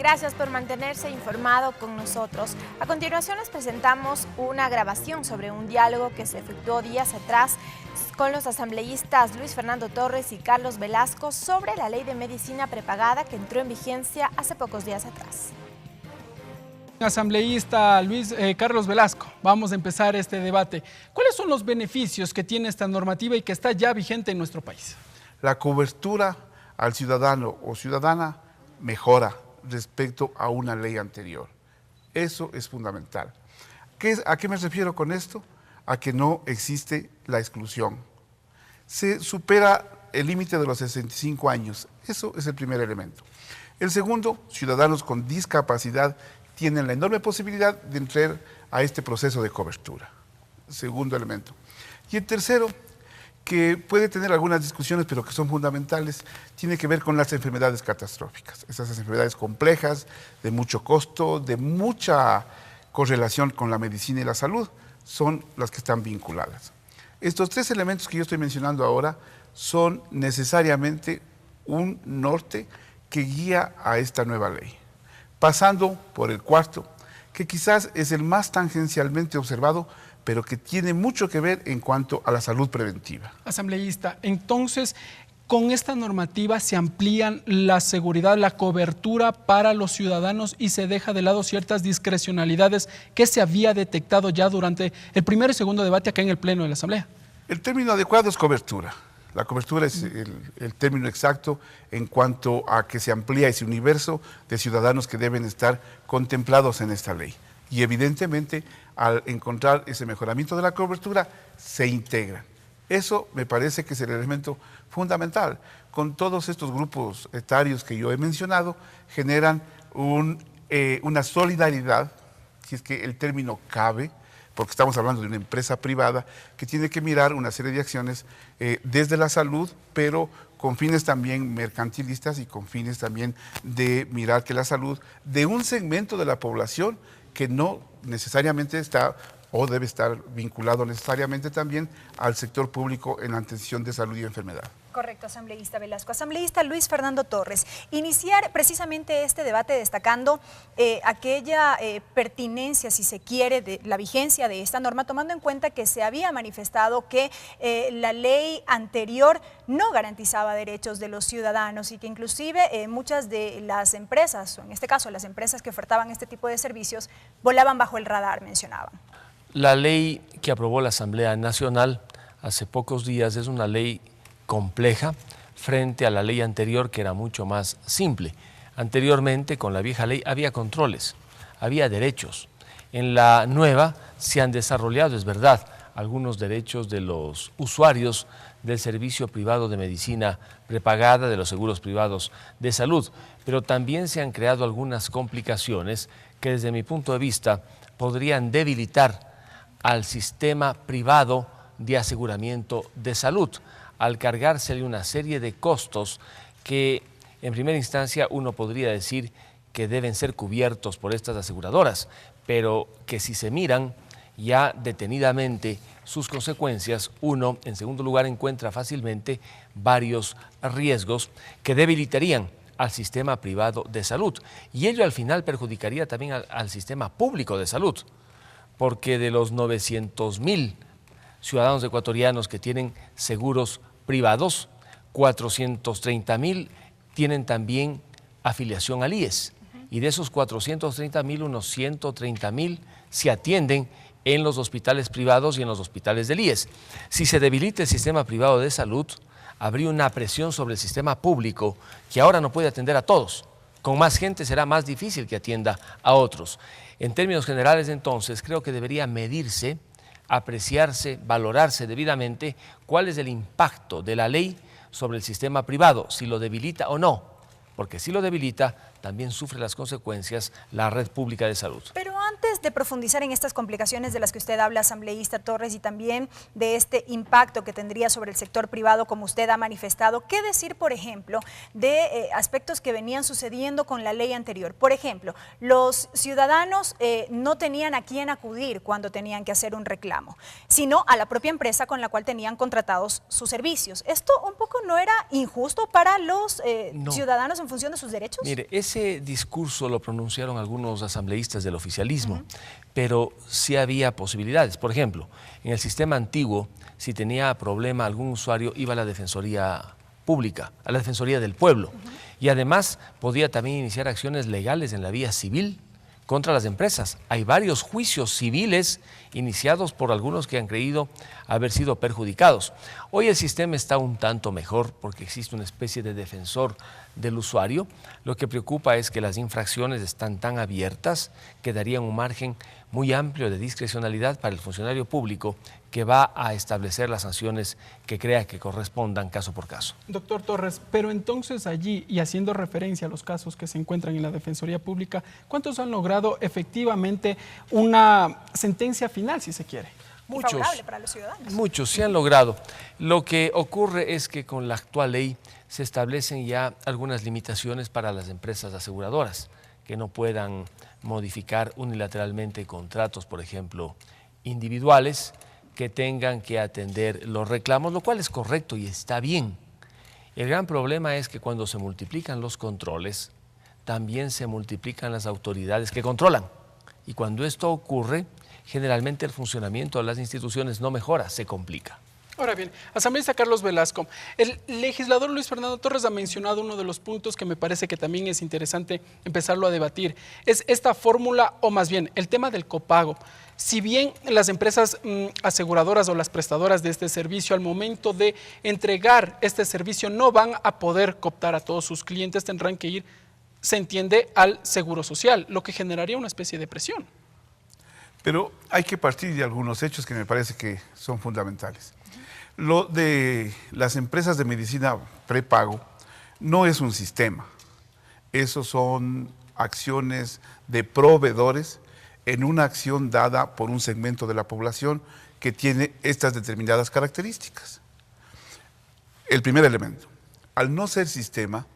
Gracias por mantenerse informado con nosotros. A continuación les presentamos una grabación sobre un diálogo que se efectuó días atrás con los asambleístas Luis Fernando Torres y Carlos Velasco sobre la ley de medicina prepagada que entró en vigencia hace pocos días atrás. Asambleísta Carlos Velasco, vamos a empezar este debate. ¿Cuáles son los beneficios que tiene esta normativa y que está ya vigente en nuestro país? La cobertura al ciudadano o ciudadana mejora respecto a una ley anterior. Eso es fundamental. ¿A qué me refiero con esto? A que no existe la exclusión. Se supera el límite de los 65 años. Eso es el primer elemento. El segundo, ciudadanos con discapacidad tienen la enorme posibilidad de entrar a este proceso de cobertura. Segundo elemento. Y el tercero, que puede tener algunas discusiones, pero que son fundamentales, tiene que ver con las enfermedades catastróficas. Esas enfermedades complejas, de mucho costo, de mucha correlación con la medicina y la salud, son las que están vinculadas. Estos tres elementos que yo estoy mencionando ahora son necesariamente un norte que guía a esta nueva ley. Pasando por el cuarto, que quizás es el más tangencialmente observado, pero que tiene mucho que ver en cuanto a la salud preventiva. Asambleísta, entonces, con esta normativa se amplían la seguridad, la cobertura para los ciudadanos y se deja de lado ciertas discrecionalidades que se había detectado ya durante el primer y segundo debate acá en el Pleno de la Asamblea. El término adecuado es cobertura. La cobertura es el término exacto en cuanto a que se amplía ese universo de ciudadanos que deben estar contemplados en esta ley. Y evidentemente, al encontrar ese mejoramiento de la cobertura, se integran. Eso me parece que es el elemento fundamental. Con todos estos grupos etarios que yo he mencionado, generan una solidaridad, si es que el término cabe, porque estamos hablando de una empresa privada que tiene que mirar una serie de acciones desde la salud, pero con fines también mercantilistas y con fines también de mirar que la salud de un segmento de la población que no necesariamente está o debe estar vinculado necesariamente también al sector público en la atención de salud y enfermedad. Correcto, asambleísta Velasco. Asambleísta Luis Fernando Torres, iniciar precisamente este debate destacando aquella pertinencia, si se quiere, de la vigencia de esta norma, tomando en cuenta que se había manifestado que la ley anterior no garantizaba derechos de los ciudadanos y que inclusive muchas de las empresas, o en este caso las empresas que ofertaban este tipo de servicios, volaban bajo el radar, mencionaban. La ley que aprobó la Asamblea Nacional hace pocos días es una ley compleja frente a la ley anterior, que era mucho más simple. Anteriormente, con la vieja ley, había controles, había derechos. En la nueva se han desarrollado, es verdad, algunos derechos de los usuarios del servicio privado de medicina prepagada, de los seguros privados de salud, pero también se han creado algunas complicaciones que desde mi punto de vista podrían debilitar al sistema privado de aseguramiento de salud, al cargársele una serie de costos que en primera instancia uno podría decir que deben ser cubiertos por estas aseguradoras, pero que si se miran ya detenidamente sus consecuencias, uno en segundo lugar encuentra fácilmente varios riesgos que debilitarían al sistema privado de salud y ello al final perjudicaría también al sistema público de salud, porque de los 900.000 ciudadanos ecuatorianos que tienen seguros privados, 430.000 tienen también afiliación al IES. Y de esos 430.000, unos 130.000 se atienden en los hospitales privados y en los hospitales del IES. Si se debilita el sistema privado de salud, habría una presión sobre el sistema público que ahora no puede atender a todos. Con más gente será más difícil que atienda a otros. En términos generales, entonces, creo que debería medirse, apreciarse, valorarse debidamente cuál es el impacto de la ley sobre el sistema privado, si lo debilita o no, porque si lo debilita, también sufre las consecuencias la red pública de salud. Pero antes profundizar en estas complicaciones de las que usted habla, asambleísta Torres, y también de este impacto que tendría sobre el sector privado, como usted ha manifestado, ¿qué decir, por ejemplo, de aspectos que venían sucediendo con la ley anterior? Por ejemplo, los ciudadanos no tenían a quién acudir cuando tenían que hacer un reclamo, sino a la propia empresa con la cual tenían contratados sus servicios. ¿Esto un poco no era injusto para los ciudadanos en función de sus derechos? Mire, ese discurso lo pronunciaron algunos asambleístas del oficialismo, pero sí había posibilidades. Por ejemplo, en el sistema antiguo, si tenía problema algún usuario, iba a la Defensoría Pública, a la Defensoría del Pueblo, y además podía también iniciar acciones legales en la vía civil contra las empresas. Hay varios juicios civiles iniciados por algunos que han creído haber sido perjudicados. Hoy el sistema está un tanto mejor porque existe una especie de defensor del usuario. Lo que preocupa es que las infracciones están tan abiertas que darían un margen muy amplio de discrecionalidad para el funcionario público, que va a establecer las sanciones que crea que correspondan caso por caso. Doctor Torres, pero entonces allí, y haciendo referencia a los casos que se encuentran en la Defensoría Pública, ¿cuántos han logrado efectivamente una sentencia final, si se quiere? Favorable para los ciudadanos. Muchos se han logrado. Lo que ocurre es que con la actual ley se establecen ya algunas limitaciones para las empresas aseguradoras, que no puedan modificar unilateralmente contratos, por ejemplo, individuales, que tengan que atender los reclamos, lo cual es correcto y está bien. El gran problema es que cuando se multiplican los controles, también se multiplican las autoridades que controlan. Y cuando esto ocurre, generalmente el funcionamiento de las instituciones no mejora, se complica. Ahora bien, asambleísta Carlos Velasco, el legislador Luis Fernando Torres ha mencionado uno de los puntos que me parece que también es interesante empezarlo a debatir. Es esta fórmula, o más bien, el tema del copago. Si bien las empresas aseguradoras o las prestadoras de este servicio al momento de entregar este servicio no van a poder cooptar a todos sus clientes, tendrán que ir, se entiende, al Seguro Social, lo que generaría una especie de presión. Pero hay que partir de algunos hechos que me parece que son fundamentales. Lo de las empresas de medicina prepago no es un sistema. Esos son acciones de proveedores en una acción dada por un segmento de la población que tiene estas determinadas características. El primer elemento, al no ser sistema,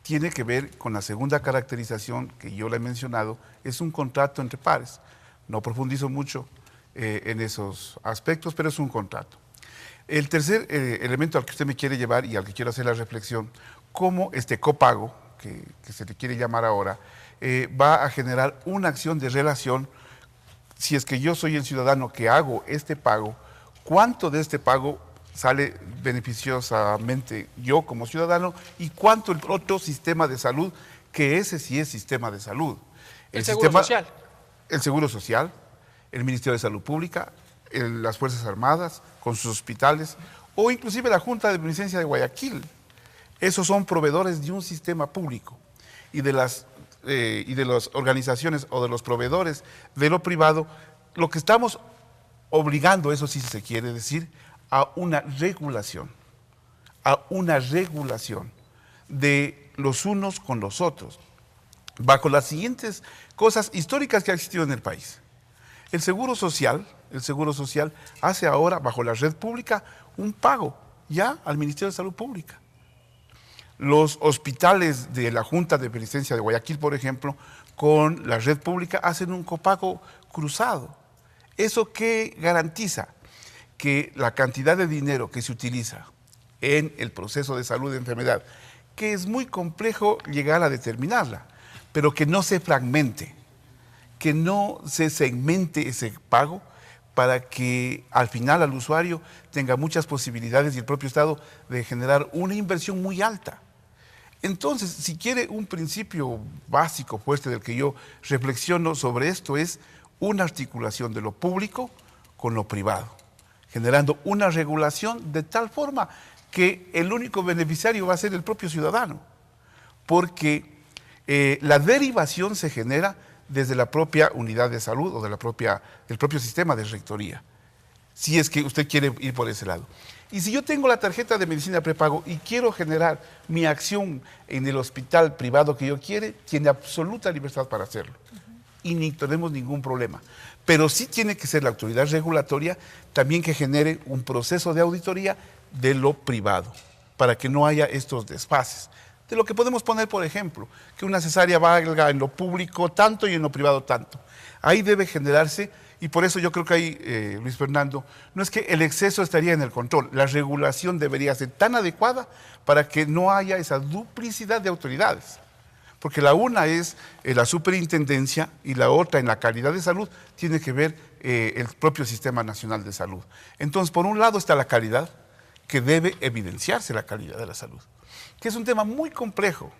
tiene que ver con la segunda caracterización que yo le he mencionado, es un contrato entre pares. No profundizo mucho en esos aspectos, pero es un contrato. El tercer elemento al que usted me quiere llevar y al que quiero hacer la reflexión, cómo este copago, que se le quiere llamar ahora, va a generar una acción de relación. Si es que yo soy el ciudadano que hago este pago, ¿cuánto de este pago sale beneficiosamente yo como ciudadano y cuánto el otro sistema de salud, que ese sí es sistema de salud? El Seguro Social. El Seguro Social, el Ministerio de Salud Pública, las Fuerzas Armadas, con sus hospitales, o inclusive la Junta de Beneficencia de Guayaquil. Esos son proveedores de un sistema público y de las organizaciones o de los proveedores de lo privado, lo que estamos obligando, eso sí se quiere decir, a una regulación de los unos con los otros, bajo las siguientes cosas históricas que ha existido en el país. El Seguro Social hace ahora, bajo la red pública, un pago ya al Ministerio de Salud Pública. Los hospitales de la Junta de Beneficencia de Guayaquil, por ejemplo, con la red pública hacen un copago cruzado. ¿Eso qué garantiza? Que la cantidad de dinero que se utiliza en el proceso de salud de enfermedad, que es muy complejo llegar a determinarla, pero que no se fragmente, que no se segmente ese pago para que al final al usuario tenga muchas posibilidades y el propio Estado de generar una inversión muy alta. Entonces, si quiere un principio básico fuerte del que yo reflexiono sobre esto, es una articulación de lo público con lo privado, generando una regulación de tal forma que el único beneficiario va a ser el propio ciudadano, porque la derivación se genera desde la propia unidad de salud o del propio sistema de rectoría, si es que usted quiere ir por ese lado. Y si yo tengo la tarjeta de medicina prepago y quiero generar mi acción en el hospital privado que yo quiere, tiene absoluta libertad para hacerlo. y ni tenemos ningún problema. Pero sí tiene que ser la autoridad regulatoria también que genere un proceso de auditoría de lo privado, para que no haya estos desfases. De lo que podemos poner, por ejemplo, que una cesárea valga en lo público tanto y en lo privado tanto. Ahí debe generarse, y por eso yo creo que ahí, Luis Fernando, no es que el exceso estaría en el control, la regulación debería ser tan adecuada para que no haya esa duplicidad de autoridades. Porque la una es la superintendencia y la otra en la calidad de salud tiene que ver el propio Sistema Nacional de Salud. Entonces, por un lado está la calidad, que debe evidenciarse la calidad de la salud, que es un tema muy complejo,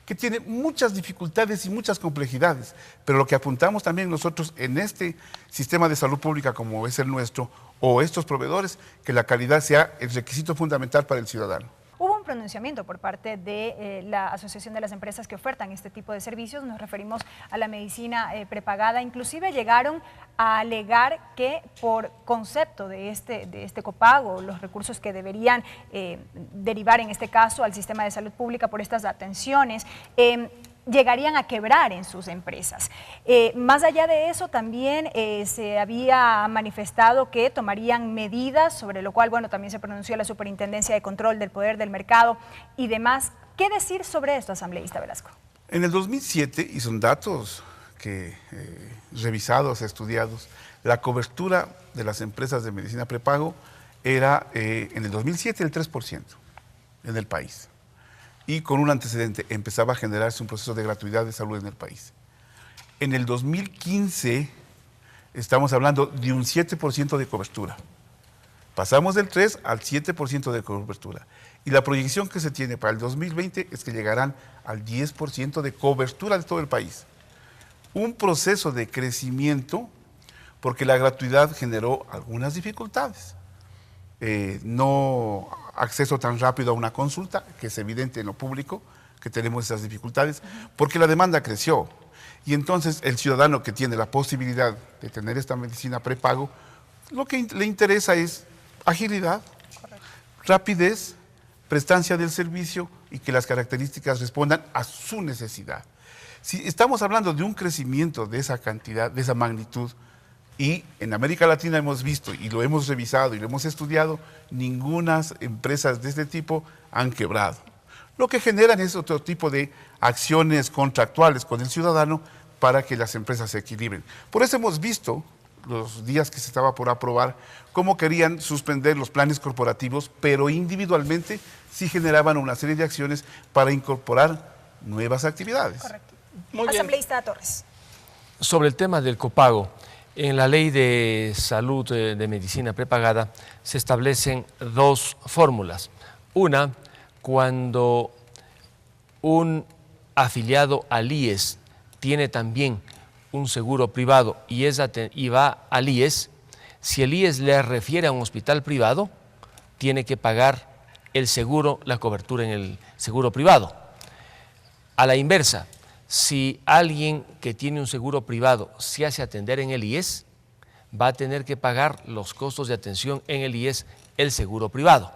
que tiene muchas dificultades y muchas complejidades, pero lo que apuntamos también nosotros en este sistema de salud pública como es el nuestro, o estos proveedores, que la calidad sea el requisito fundamental para el ciudadano. Hubo un pronunciamiento por parte de la Asociación de las Empresas que ofertan este tipo de servicios, nos referimos a la medicina prepagada, inclusive llegaron a alegar que por concepto de este copago, los recursos que deberían derivar en este caso al sistema de salud pública por estas atenciones, llegarían a quebrar en sus empresas. Más allá de eso, también se había manifestado que tomarían medidas, sobre lo cual, bueno, también se pronunció la Superintendencia de Control del Poder del Mercado y demás. ¿Qué decir sobre esto, asambleísta Velasco? En el 2007, y son datos que revisados, estudiados, la cobertura de las empresas de medicina prepago era en el 2007 el 3% en el país. Y con un antecedente, empezaba a generarse un proceso de gratuidad de salud en el país. En el 2015 estamos hablando de un 7% de cobertura. Pasamos del 3 al 7% de cobertura. Y la proyección que se tiene para el 2020 es que llegarán al 10% de cobertura de todo el país. Un proceso de crecimiento porque la gratuidad generó algunas dificultades. No acceso tan rápido a una consulta, que es evidente en lo público, que tenemos esas dificultades, porque la demanda creció. Y entonces el ciudadano que tiene la posibilidad de tener esta medicina prepago, lo que le interesa es agilidad, rapidez, prestancia del servicio y que las características respondan a su necesidad. Si estamos hablando de un crecimiento de esa cantidad, de esa magnitud, y en América Latina hemos visto, y lo hemos revisado y lo hemos estudiado, ninguna empresas de este tipo han quebrado. Lo que generan es otro tipo de acciones contractuales con el ciudadano para que las empresas se equilibren. Por eso hemos visto, los días que se estaba por aprobar, cómo querían suspender los planes corporativos, pero individualmente sí generaban una serie de acciones para incorporar nuevas actividades. Correcto. Muy bien. Asambleísta Torres. Sobre el tema del copago, en la Ley de Salud de Medicina Prepagada se establecen dos fórmulas. Una, cuando un afiliado al IES tiene también un seguro privado y va al IES, si el IES le refiere a un hospital privado, tiene que pagar el seguro, la cobertura en el seguro privado. A la inversa, si alguien que tiene un seguro privado se hace atender en el IES, va a tener que pagar los costos de atención en el IES, el seguro privado.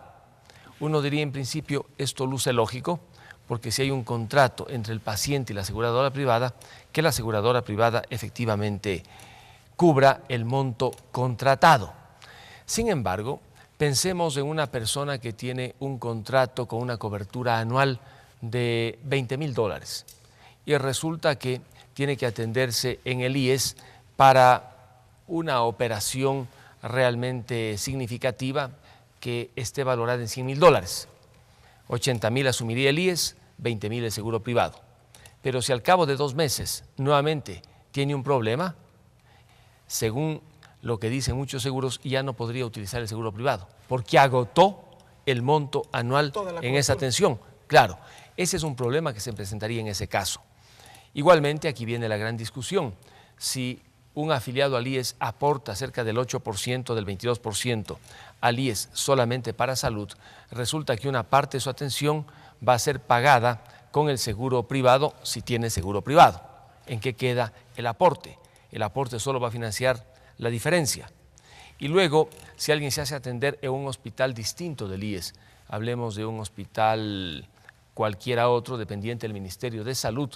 Uno diría en principio, esto luce lógico, porque si hay un contrato entre el paciente y la aseguradora privada, que la aseguradora privada efectivamente cubra el monto contratado. Sin embargo, pensemos en una persona que tiene un contrato con una cobertura anual de $20,000 y resulta que tiene que atenderse en el IES para una operación realmente significativa que esté valorada en $100,000. 80,000 asumiría el IES, 20,000 el seguro privado. Pero si al cabo de 2 meses nuevamente tiene un problema, según lo que dicen muchos seguros, ya no podría utilizar el seguro privado, porque agotó el monto anual en esa atención. Claro, ese es un problema que se presentaría en ese caso. Igualmente, aquí viene la gran discusión. Si un afiliado al IES aporta cerca del 8%, del 22% al IES solamente para salud, resulta que una parte de su atención va a ser pagada con el seguro privado si tiene seguro privado. ¿En qué queda el aporte? El aporte solo va a financiar la diferencia. Y luego, si alguien se hace atender en un hospital distinto del IES, hablemos de un hospital cualquiera otro, dependiente del Ministerio de Salud,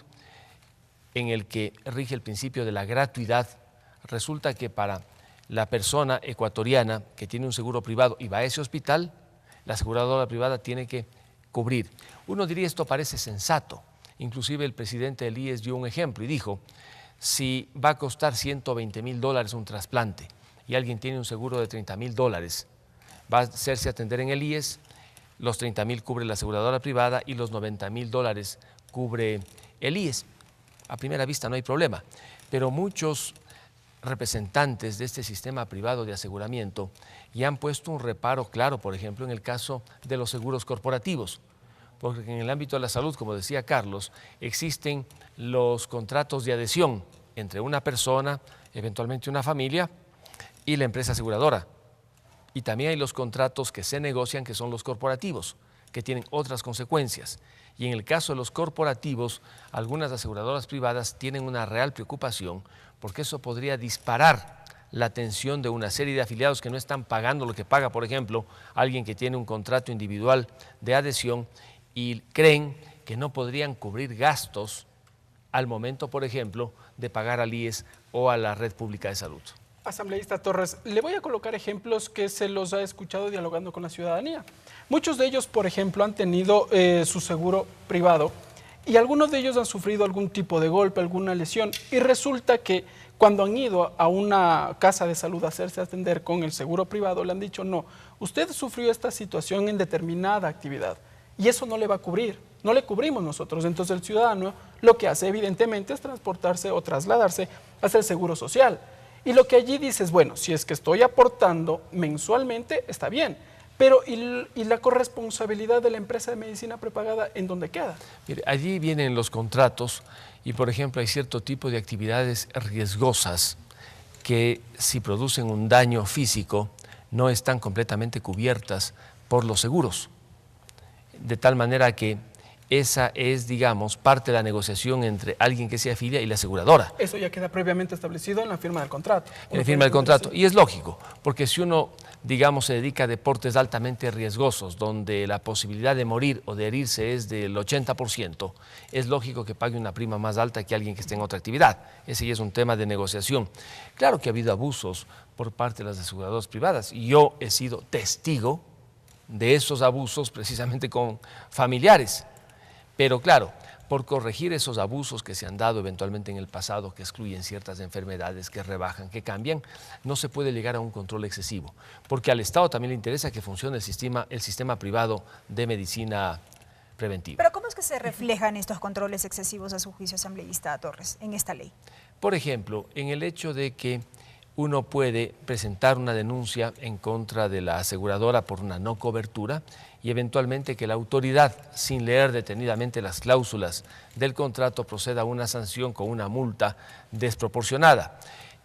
en el que rige el principio de la gratuidad, resulta que para la persona ecuatoriana que tiene un seguro privado y va a ese hospital, la aseguradora privada tiene que cubrir. Uno diría esto parece sensato, inclusive el presidente del IES dio un ejemplo y dijo, si va a costar $120.000 un trasplante y alguien tiene un seguro de $30.000, va a hacerse atender en el IES, los $30.000 cubre la aseguradora privada y los $90.000 cubre el IES. A primera vista no hay problema, pero muchos representantes de este sistema privado de aseguramiento ya han puesto un reparo claro, por ejemplo, en el caso de los seguros corporativos, porque en el ámbito de la salud, como decía Carlos, existen los contratos de adhesión entre una persona, eventualmente una familia, y la empresa aseguradora. Y también hay los contratos que se negocian, que son los corporativos, que tienen otras consecuencias. Y en el caso de los corporativos, algunas aseguradoras privadas tienen una real preocupación porque eso podría disparar la atención de una serie de afiliados que no están pagando lo que paga, por ejemplo, alguien que tiene un contrato individual de adhesión y creen que no podrían cubrir gastos al momento, por ejemplo, de pagar al IES o a la Red Pública de Salud. Asambleísta Torres, le voy a colocar ejemplos que se los ha escuchado dialogando con la ciudadanía. Muchos de ellos, por ejemplo, han tenido su seguro privado y algunos de ellos han sufrido algún tipo de golpe, alguna lesión, y resulta que cuando han ido a una casa de salud a hacerse atender con el seguro privado, le han dicho, no, usted sufrió esta situación en determinada actividad y eso no le va a cubrir, no le cubrimos nosotros. Entonces el ciudadano lo que hace evidentemente es transportarse o trasladarse hacia el seguro social. Y lo que allí dices, bueno, si es que estoy aportando mensualmente, está bien, pero ¿y la corresponsabilidad de la empresa de medicina prepagada en dónde queda? Mire, allí vienen los contratos y, por ejemplo, hay cierto tipo de actividades riesgosas que si producen un daño físico no están completamente cubiertas por los seguros. De tal manera que esa es, digamos, parte de la negociación entre alguien que se afilia y la aseguradora. Eso ya queda previamente establecido en la firma del contrato. En la firma del contrato. Y es lógico, porque si uno, digamos, se dedica a deportes altamente riesgosos, donde la posibilidad de morir o de herirse es del 80%, es lógico que pague una prima más alta que alguien que esté en otra actividad. Ese ya es un tema de negociación. Claro que ha habido abusos por parte de las aseguradoras privadas, y yo he sido testigo de esos abusos precisamente con familiares. Pero claro, por corregir esos abusos que se han dado eventualmente en el pasado, que excluyen ciertas enfermedades, que rebajan, que cambian, no se puede llegar a un control excesivo, porque al Estado también le interesa que funcione el sistema privado de medicina preventiva. Pero ¿cómo es que se reflejan estos controles excesivos a su juicio, asambleísta Torres, en esta ley? Por ejemplo, en el hecho de que uno puede presentar una denuncia en contra de la aseguradora por una no cobertura y eventualmente que la autoridad, sin leer detenidamente las cláusulas del contrato, proceda a una sanción con una multa desproporcionada.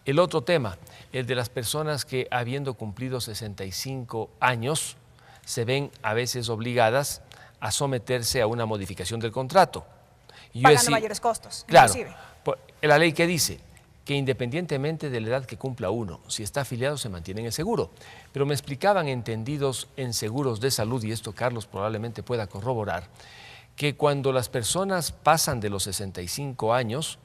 El otro tema, el de las personas que, habiendo cumplido 65 años, se ven a veces obligadas a someterse a una modificación del contrato. Pagando mayores costos, claro, inclusive. La ley que dice que independientemente de la edad que cumpla uno, si está afiliado se mantiene en el seguro. Pero me explicaban entendidos en seguros de salud, y esto Carlos probablemente pueda corroborar, que cuando las personas pasan de los 65 años,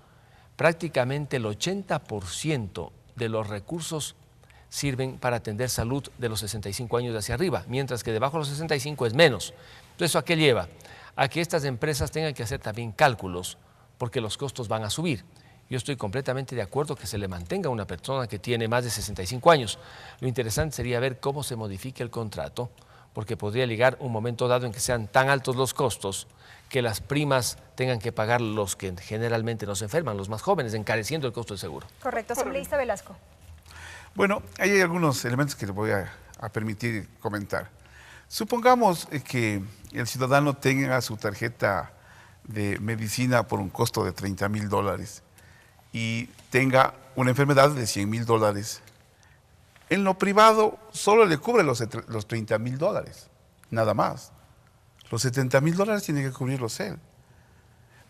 prácticamente el 80% de los recursos sirven para atender salud de los 65 años hacia arriba, mientras que debajo de los 65 es menos. Entonces, ¿eso a qué lleva? A que estas empresas tengan que hacer también cálculos, porque los costos van a subir. Yo estoy completamente de acuerdo que se le mantenga a una persona que tiene más de 65 años. Lo interesante sería ver cómo se modifica el contrato, porque podría llegar un momento dado en que sean tan altos los costos que las primas tengan que pagar los que generalmente no se enferman, los más jóvenes, encareciendo el costo del seguro. Correcto. Asambleísta Velasco. Bueno, ahí hay algunos elementos que le voy a permitir comentar. Supongamos que el ciudadano tenga su tarjeta de medicina por un costo de $30.000 y tenga una enfermedad de $100.000. En lo privado solo le cubre los $30.000, nada más. Los $70.000 tiene que cubrirlos él.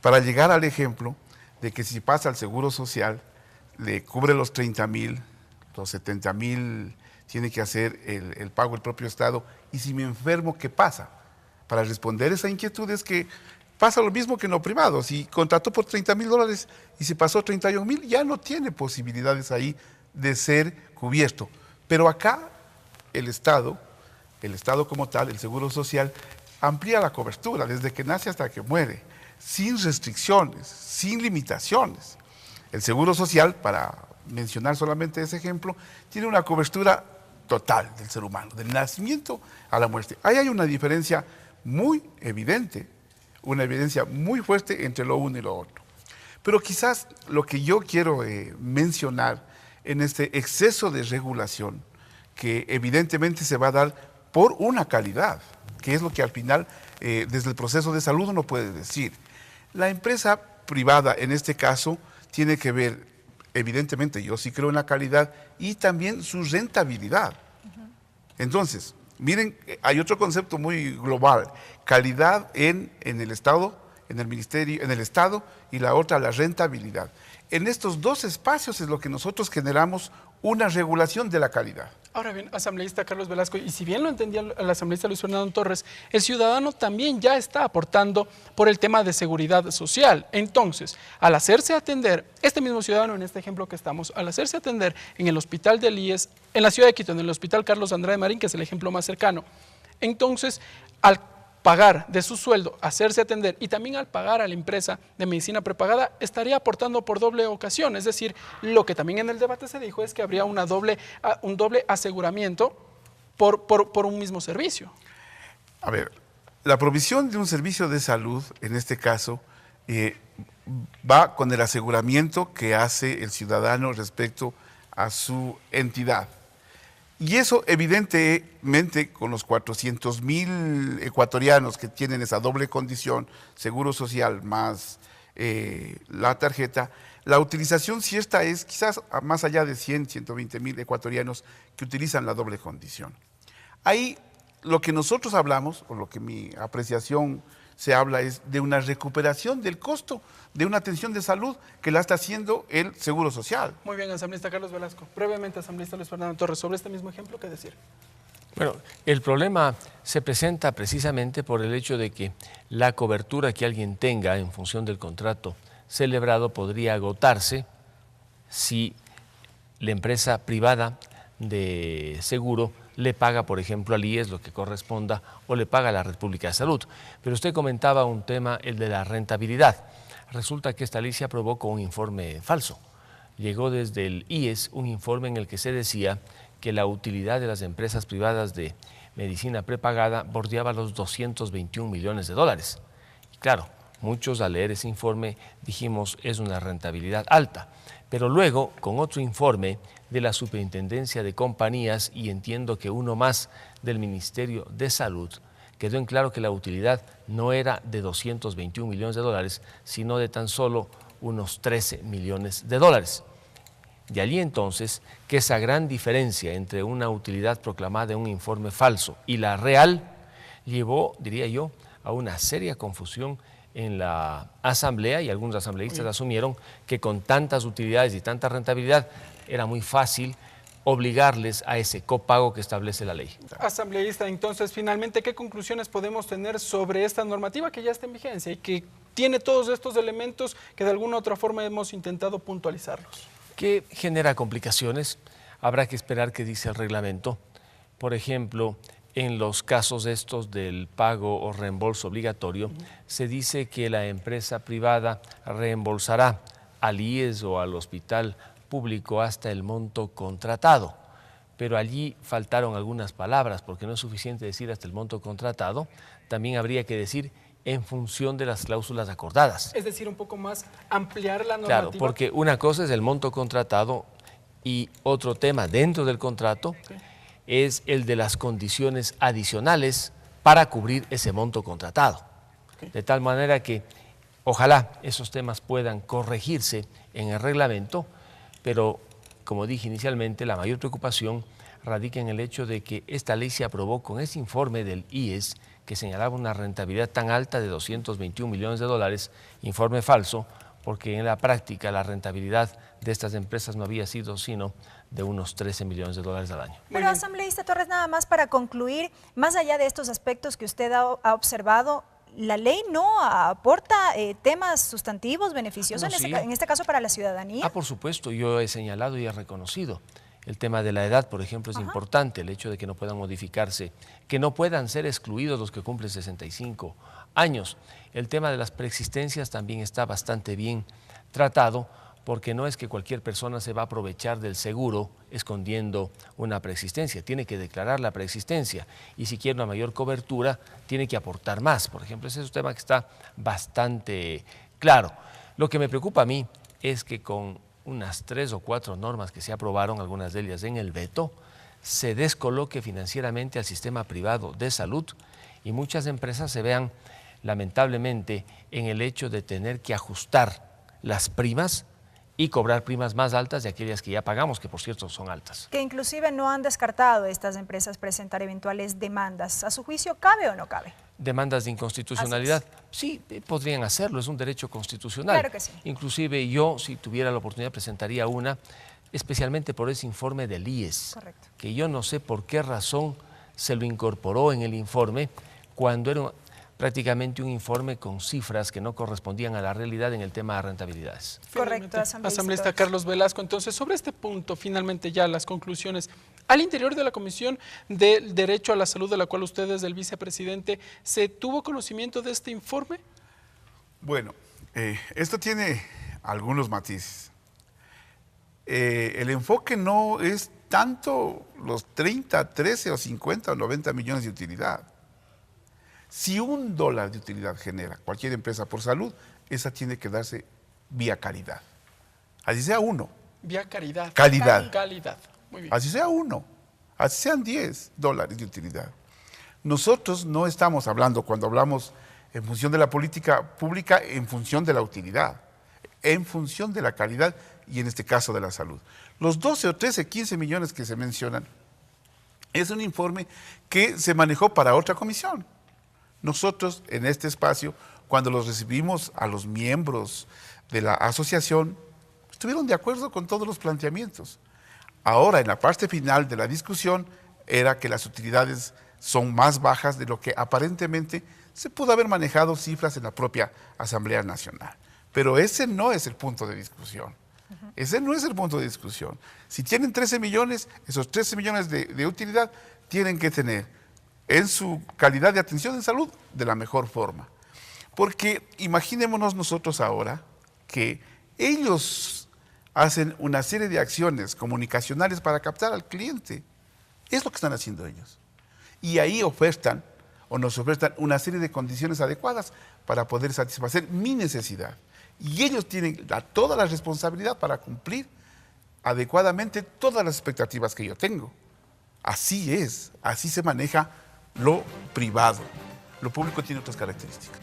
Para llegar al ejemplo de que si pasa al Seguro Social, le cubre los $30.000, los $70.000 tiene que hacer el pago el propio Estado. Y si me enfermo, ¿qué pasa? Para responder esa inquietud es que Pasa lo mismo que en lo privado. Si contrató por $30.000 y se pasó a 31.000, ya no tiene posibilidades ahí de ser cubierto. Pero acá el Estado como tal, el Seguro Social, amplía la cobertura desde que nace hasta que muere, sin restricciones, sin limitaciones. El Seguro Social, para mencionar solamente ese ejemplo, tiene una cobertura total del ser humano, del nacimiento a la muerte. Ahí hay una diferencia muy evidente, una evidencia muy fuerte entre lo uno y lo otro. Pero quizás lo que yo quiero mencionar en este exceso de regulación, que evidentemente se va a dar por una calidad, que es lo que al final, desde el proceso de salud, uno puede decir. La empresa privada, en este caso, tiene que ver, evidentemente, yo sí creo en la calidad y también su rentabilidad. Entonces, miren, hay otro concepto muy global, calidad en el Estado, en el Ministerio, en el Estado, y la otra, la rentabilidad. En estos dos espacios es lo que nosotros generamos una regulación de la calidad. Ahora bien, asambleísta Carlos Velasco, y si bien lo entendía el asambleísta Luis Fernando Torres, el ciudadano también ya está aportando por el tema de seguridad social. Entonces, al hacerse atender, este mismo ciudadano, en este ejemplo que estamos, al hacerse atender en el hospital del IES, en la ciudad de Quito, en el hospital Carlos Andrade Marín, que es el ejemplo más cercano, entonces, al pagar de su sueldo, hacerse atender y también al pagar a la empresa de medicina prepagada, estaría aportando por doble ocasión. Es decir, lo que también en el debate se dijo es que habría un doble aseguramiento por un mismo servicio. A ver, la provisión de un servicio de salud, en este caso, va con el aseguramiento que hace el ciudadano respecto a su entidad. Y eso evidentemente con los 400.000 ecuatorianos que tienen esa doble condición, seguro social más la tarjeta, la utilización si esta es quizás más allá de 120.000 ecuatorianos que utilizan la doble condición. Ahí lo que nosotros hablamos, o lo que mi apreciación se habla es de una recuperación del costo de una atención de salud que la está haciendo el Seguro Social. Muy bien, asambleísta Carlos Velasco. Brevemente, asambleísta Luis Fernando Torres, sobre este mismo ejemplo, ¿qué decir? Bueno, el problema se presenta precisamente por el hecho de que la cobertura que alguien tenga en función del contrato celebrado podría agotarse si la empresa privada de seguro le paga, por ejemplo, al IES lo que corresponda o le paga a la Red Pública de Salud. Pero usted comentaba un tema, el de la rentabilidad. Resulta que esta ley se aprobó con un informe falso. Llegó desde el IES un informe en el que se decía que la utilidad de las empresas privadas de medicina prepagada bordeaba los 221 millones de dólares. Y claro, muchos al leer ese informe dijimos es una rentabilidad alta. Pero luego, con otro informe de la Superintendencia de Compañías y entiendo que uno más del Ministerio de Salud, quedó en claro que la utilidad no era de 221 millones de dólares, sino de tan solo unos 13 millones de dólares. De allí entonces que esa gran diferencia entre una utilidad proclamada en un informe falso y la real llevó, diría yo, a una seria confusión en la asamblea, y algunos asambleístas asumieron que con tantas utilidades y tanta rentabilidad era muy fácil obligarles a ese copago que establece la ley. Asambleísta, entonces, finalmente, ¿qué conclusiones podemos tener sobre esta normativa que ya está en vigencia y que tiene todos estos elementos que de alguna u otra forma hemos intentado puntualizarlos? Que genera complicaciones, habrá que esperar qué dice el reglamento. Por ejemplo, en los casos estos del pago o reembolso obligatorio, se dice que la empresa privada reembolsará al IES o al hospital público hasta el monto contratado. Pero allí faltaron algunas palabras, porque no es suficiente decir hasta el monto contratado, también habría que decir en función de las cláusulas acordadas. Es decir, un poco más ampliar la normativa. Claro, porque una cosa es el monto contratado y otro tema dentro del contrato es el de las condiciones adicionales para cubrir ese monto contratado. De tal manera que ojalá esos temas puedan corregirse en el reglamento, pero como dije inicialmente, la mayor preocupación radica en el hecho de que esta ley se aprobó con ese informe del IES que señalaba una rentabilidad tan alta de 221 millones de dólares, informe falso, porque en la práctica la rentabilidad de estas empresas no había sido sino de unos 13 millones de dólares al año. Pero asambleísta Torres, nada más para concluir, más allá de estos aspectos que usted ha observado, la ley no aporta temas sustantivos, beneficiosos, Bueno, sí. en este caso para la ciudadanía. Por supuesto, yo he señalado y he reconocido. El tema de la edad, por ejemplo, es importante, el hecho de que no puedan modificarse, que no puedan ser excluidos los que cumplen 65 años. El tema de las preexistencias también está bastante bien tratado, porque no es que cualquier persona se va a aprovechar del seguro escondiendo una preexistencia, tiene que declarar la preexistencia y si quiere una mayor cobertura tiene que aportar más. Por ejemplo, ese es un tema que está bastante claro. Lo que me preocupa a mí es que con unas 3 o 4 normas que se aprobaron, algunas de ellas en el veto, se descoloque financieramente al sistema privado de salud y muchas empresas se vean lamentablemente en el hecho de tener que ajustar las primas y cobrar primas más altas de aquellas que ya pagamos, que por cierto son altas. Que inclusive no han descartado estas empresas presentar eventuales demandas. ¿A su juicio cabe o no cabe? Demandas de inconstitucionalidad, sí, podrían hacerlo, es un derecho constitucional. Claro que sí. Inclusive yo, si tuviera la oportunidad, presentaría una, especialmente por ese informe del IES, Correcto. que yo no sé por qué razón se lo incorporó en el informe cuando era prácticamente un informe con cifras que no correspondían a la realidad en el tema de rentabilidades. Correcto, asambleísta Carlos Velasco. Entonces, sobre este punto, finalmente ya las conclusiones. Al interior de la Comisión del Derecho a la Salud, de la cual usted es el vicepresidente, ¿se tuvo conocimiento de este informe? Bueno, esto tiene algunos matices. El enfoque no es tanto los 30, 13 o 50 o 90 millones de utilidad. Si $1 de utilidad genera cualquier empresa por salud, esa tiene que darse vía caridad. Así sea uno. Vía caridad. Calidad. Calidad. Muy bien. Así sea uno. Así sean $10 de utilidad. Nosotros no estamos hablando, cuando hablamos en función de la política pública, en función de la utilidad, en función de la calidad y en este caso de la salud. Los 12 o 13, 15 millones que se mencionan es un informe que se manejó para otra comisión. Nosotros en este espacio, cuando los recibimos a los miembros de la asociación, estuvieron de acuerdo con todos los planteamientos. Ahora, en la parte final de la discusión, era que las utilidades son más bajas de lo que aparentemente se pudo haber manejado cifras en la propia Asamblea Nacional. Pero ese no es el punto de discusión. Ese no es el punto de discusión. Si tienen 13 millones, esos 13 millones de utilidad tienen que tener en su calidad de atención en salud de la mejor forma. Porque imaginémonos nosotros ahora que ellos hacen una serie de acciones comunicacionales para captar al cliente. Es lo que están haciendo ellos. Y ahí ofertan o nos ofertan una serie de condiciones adecuadas para poder satisfacer mi necesidad. Y ellos tienen toda la responsabilidad para cumplir adecuadamente todas las expectativas que yo tengo. Así es, así se maneja lo privado. Lo público tiene otras características.